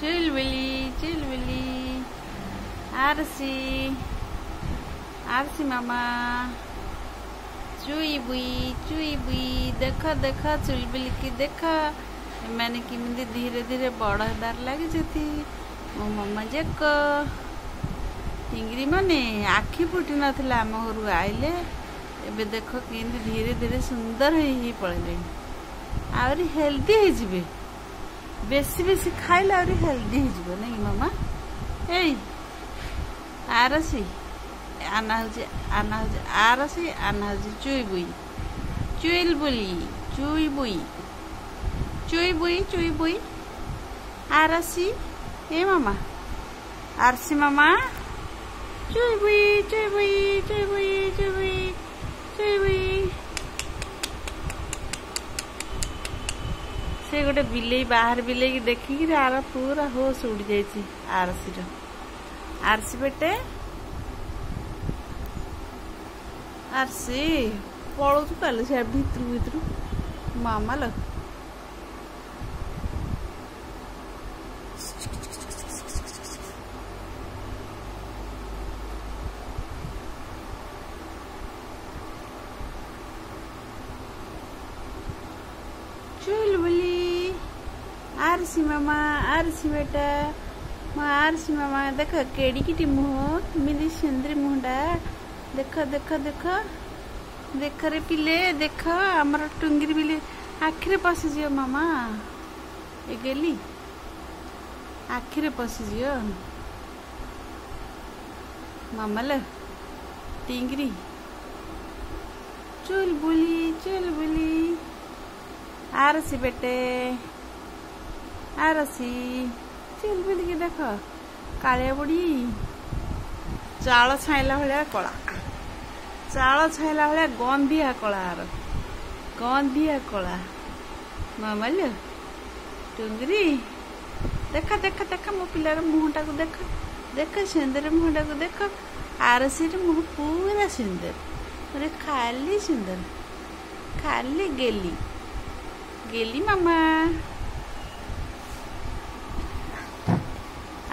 चुलबुली RC RC मामा चुई बुई देख देख चुलबुली की देख मैंने किमिति धीरे धीरे बड़ हेबार लगी मो मामा जेक टिंगरी माने आखि फुटी नाथिला आम घर आइले एबे देख कि धीरे धीरे सुंदर ही पड़े आहरी हेल्दी हो बेसी बेसी खाइले आहरी हेल्दी हो नहीं मामा ए आरसी आना हो आरसी आना हो चुई बुई आरसी ए मामा आरसी मामा चुई बुई से गोटे बिले बाहर बिले की देखिकी आर पूरा होश उड़ जाइए आरसी बेटे आरसी पड़ू कल से भितर मामा लो चुलबुली आरसी मामा आरसी बेटा माँ आरसी मामा देख केड़ी की मुह मिली सुंदरी मुहटा देख देख देख देख रे पिले देख आमर टुंगिरी बिले आखिरे पशिज मामा ए गेली आखिरे पशिज मामा लो टिंगरी चुलबुली आरसी बेटे आरसी चुलबुली की देख कालिया बुढ़ी चाल छाइला भाया कला चाल छाइला भाया गंधिया कला गंधिया कला मामा लो टुंगरी देख देख देख मो पिलार मुहटा को देख देख सुंदर मुहटा को देख आरसी मुह पूरा सुंदर खाली सुंदर खाली गेली मामा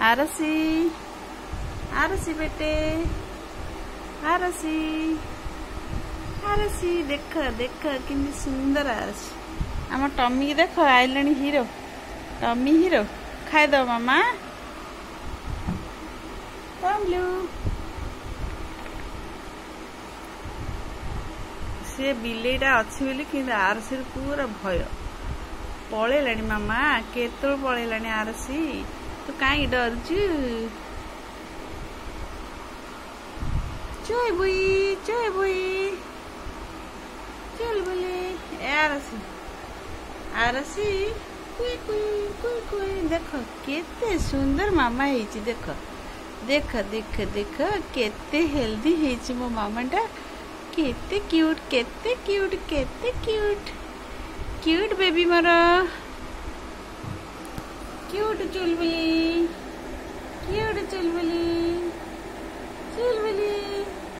आरसी आरसी बेटे आरसी आरसी देख देख कि सुंदर आरसी आम टमी की देख आइले हीरो टमी हीरो खाईद मामा टमलू सी बिलेटा अच्छी बोली कि आरसी पूरा भय पलैला मामा केत पलैला आरसी तू कहीं डरचु चुलबुली आरसी आरसी कुई देख केते सुंदर मामा है देख देख देख देख केते हेल्दी है मो मामाटा केते क्यूट क्यूट बेबी मोर क्यूट चुलबुली